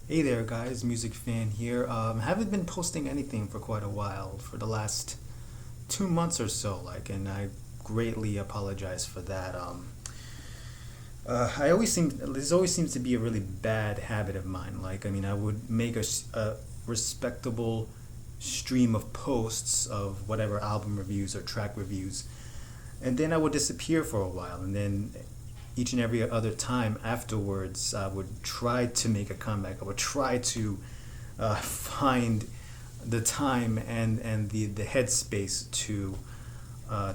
Hey there, guys. Music fan here. Haven't been posting anything for quite a while, for the last 2 months or so. And I greatly apologize for that. I always seem This always seems to be a really bad habit of mine. I would make a respectable stream of posts of whatever album reviews or track reviews, and then I would disappear for a while, and then each and every other time afterwards, I would try to make a comeback. I would try to find the time and the headspace to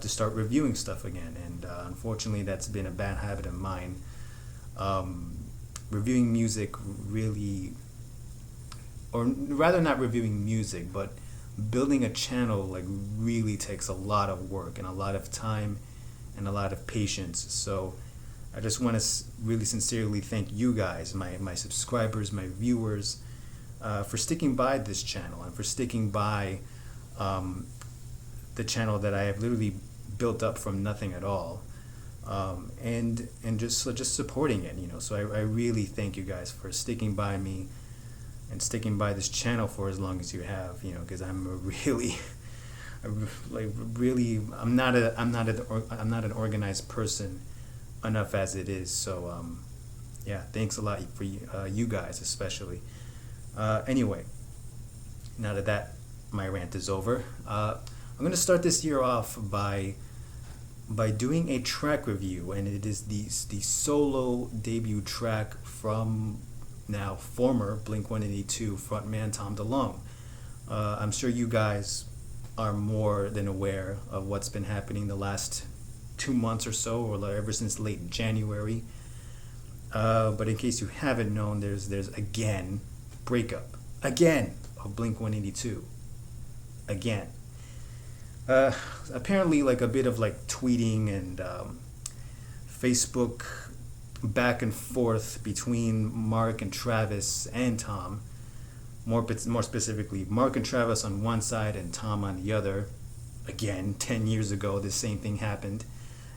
start reviewing stuff again. And unfortunately, that's been a bad habit of mine. Reviewing music really, or rather, not reviewing music, but building a channel really takes a lot of work and a lot of time and a lot of patience. So I just want to really sincerely thank you guys, my subscribers, my viewers, for sticking by this channel and for sticking by the channel that I have literally built up from nothing at all, and just supporting it. So I really thank you guys for sticking by me and sticking by this channel for as long as you have. Because I'm a really I'm not an organized person enough as it is. So yeah, thanks a lot for you guys especially. Anyway, now that my rant is over, I'm going to start this year off by doing a track review, and it is the solo debut track from now former Blink-182 frontman Tom DeLonge. I'm sure you guys are more than aware of what's been happening the last 2 months or so, or ever since late January. But in case you haven't known, there's again breakup again of Blink-182 again. Apparently, a bit of tweeting and Facebook back and forth between Mark and Travis and Tom. More specifically, Mark and Travis on one side and Tom on the other. Again, 10 years ago, the same thing happened.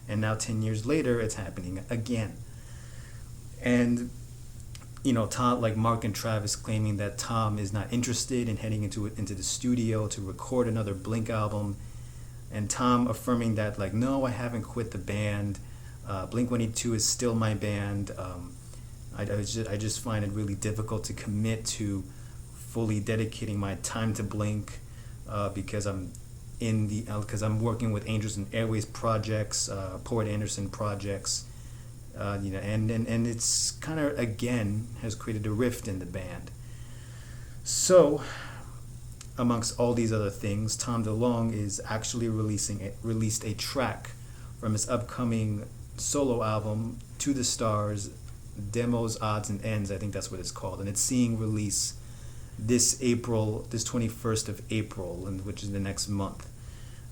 And now 10 years later, it's happening again. And, Tom, Mark and Travis claiming that Tom is not interested in heading into the studio to record another Blink album. And Tom affirming that, no, I haven't quit the band. Blink-182 is still my band. I just find it really difficult to commit to fully dedicating my time to Blink because I'm working with Angels and Airways projects, Port Anderson projects, and it's kind of again has created a rift in the band. So, amongst all these other things, Tom DeLonge is actually released a track from his upcoming solo album, To the Stars, Demos, Odds, and Ends. I think that's what it's called, and it's seeing release this 21st of April, which is the next month.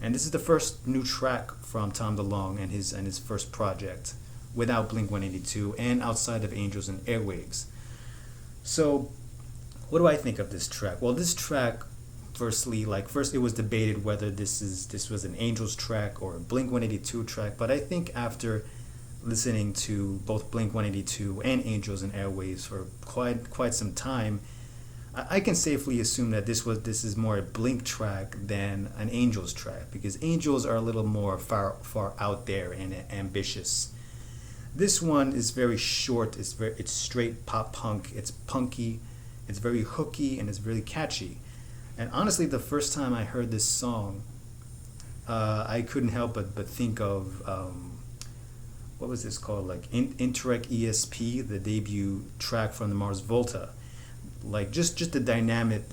And this is the first new track from Tom DeLonge and his first project without Blink-182 and outside of Angels and Airwaves. So, what do I think of this track? Well, this track, firstly, first it was debated whether this was an Angels track or a Blink-182 track, but I think after listening to both Blink-182 and Angels and Airwaves for quite some time, I can safely assume that this is more a Blink track than an Angels track, because Angels are a little more far out there and ambitious. This one is very short. It's straight pop punk. It's punky. It's very hooky and it's really catchy. And honestly, the first time I heard this song, I couldn't help but think of what was this called? Interact ESP, the debut track from the Mars Volta. Just the dynamic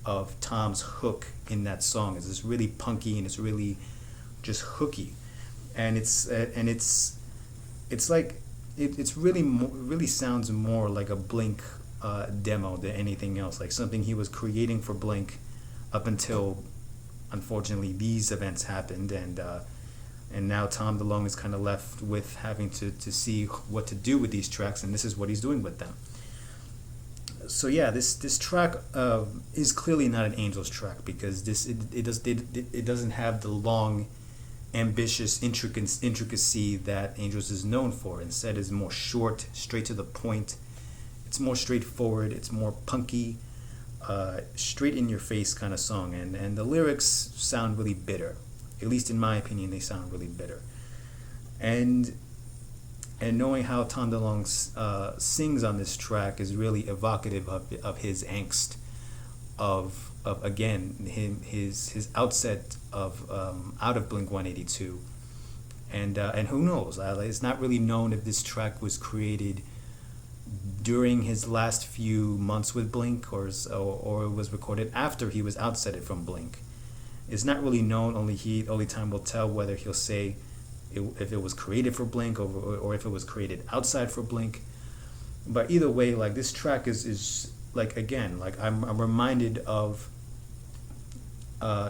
of Tom's hook in that song is just really punky and it's really just hooky, and it's really sounds more like a Blink demo than anything else, like something he was creating for Blink up until unfortunately these events happened, and now Tom DeLonge is kind of left with having to see what to do with these tracks, and this is what he's doing with them. So yeah, this track is clearly not an Angels track, because it doesn't have the long, ambitious intricacy that Angels is known for. Instead, it's more short, straight to the point. it's more straightforward. It's more punky, straight in your face kind of song, and the lyrics sound really bitter. At least in my opinion, they sound really bitter. And knowing how Tom DeLonge sings on this track is really evocative of his angst, of again his outset of out of Blink 182, and who knows? It's not really known if this track was created during his last few months with Blink, or it was recorded after he was outsetted from Blink. It's not really known. Only time will tell whether he'll say if it was created for Blink, or if it was created outside for Blink. But either way, like, this track is like, again, like, I'm reminded of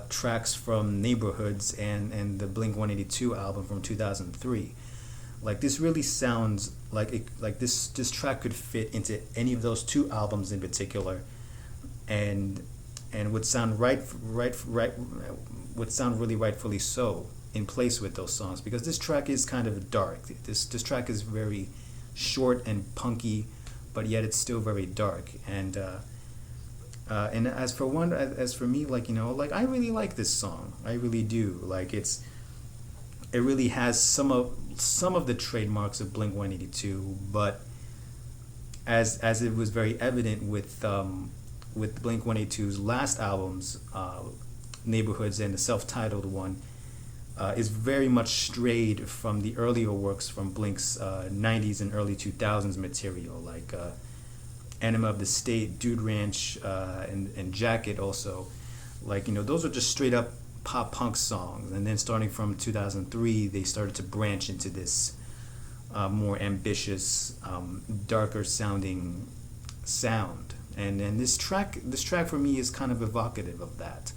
tracks from Neighborhoods and the Blink 182 album from 2003. Like, this really sounds like this track could fit into any of those two albums in particular, and would sound would sound really rightfully so in place with those songs, because this track is kind of dark. This track is very short and punky, but yet it's still very dark. And as for me, like, like, I really like this song. I really do. Like, it really has some of the trademarks of Blink 182, but as it was very evident with Blink 182's last albums, Neighborhoods and the self-titled one, is very much strayed from the earlier works from Blink's 90s and early 2000s material, like Enema of the State, Dude Ranch, and Jacket also. Like, those are just straight up pop punk songs. And then starting from 2003, they started to branch into this more ambitious, darker sounding sound. And this track for me is kind of evocative of that.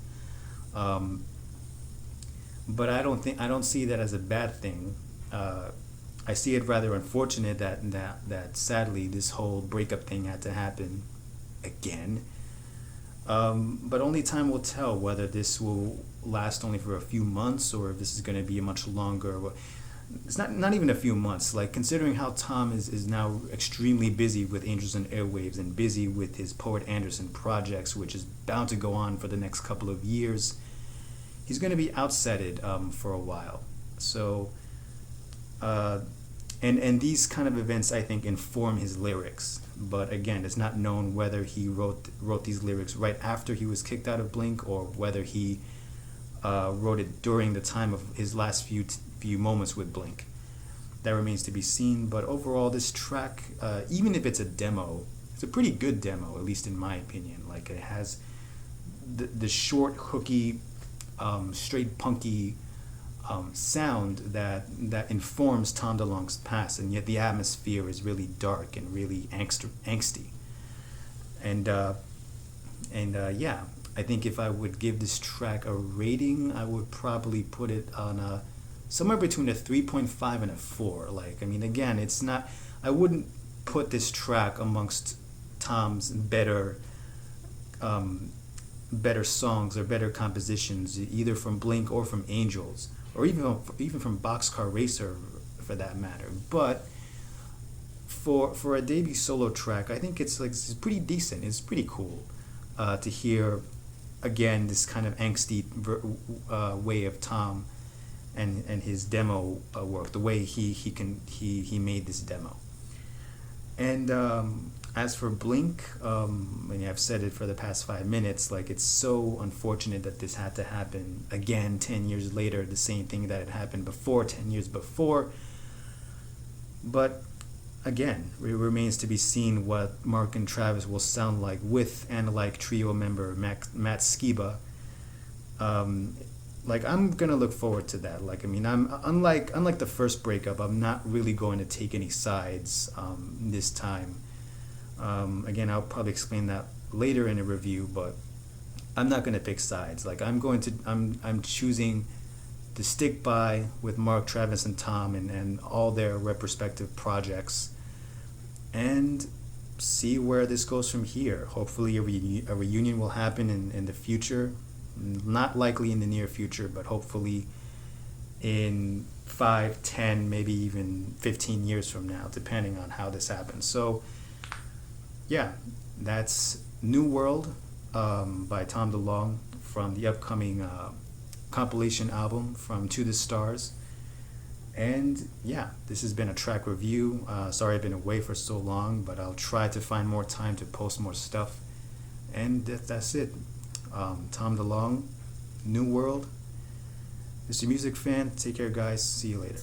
But I don't see that as a bad thing. I see it rather unfortunate that sadly this whole breakup thing had to happen again. But only time will tell whether this will last only for a few months, or if this is going to be a much longer. It's not even a few months. Like, considering how Tom is now extremely busy with Angels and Airwaves and busy with his Poet Anderson projects, which is bound to go on for the next couple of years, he's going to be outsetted for a while. So, and these kind of events, I think, inform his lyrics. But again, it's not known whether he wrote these lyrics right after he was kicked out of Blink, or whether he wrote it during the time of his last few moments with Blink. That remains to be seen. But overall, this track, even if it's a demo, it's a pretty good demo, at least in my opinion. Like, it has the short, hooky, straight punky sound that informs Tom DeLonge's past, and yet the atmosphere is really dark and really angsty. And yeah, I think if I would give this track a rating, I would probably put it on somewhere between a 3.5 and a 4. Like, I mean, again, it's not. I wouldn't put this track amongst Tom's better songs or better compositions, either from Blink or from Angels, or even from Boxcar Racer, for that matter. But for a debut solo track, I think it's pretty decent. It's pretty cool to hear again this kind of angsty way of Tom and his demo work, the way he made this demo. And as for Blink, and I've said it for the past 5 minutes, like, it's so unfortunate that this had to happen again 10 years later, the same thing that had happened before, 10 years before. But again, it remains to be seen what Mark and Travis will sound like with Analyte Trio member Matt Skiba. Like, I'm gonna look forward to that. Like, I mean, I'm unlike the first breakup, I'm not really going to take any sides this time. Again, I'll probably explain that later in a review, but I'm not going to pick sides. Like, I'm choosing to stick by with Mark, Travis, and Tom and all their respective projects, and see where this goes from here. Hopefully a reunion will happen in the future. Not likely in the near future, but hopefully in 5, 10, maybe even 15 years from now, depending on how this happens. So yeah, that's New World by Tom DeLonge from the upcoming compilation album from To the Stars. And yeah, this has been a track review. Sorry I've been away for so long, but I'll try to find more time to post more stuff. And that's it. Tom DeLonge, New World. Mr. Music Fan, take care, guys. See you later.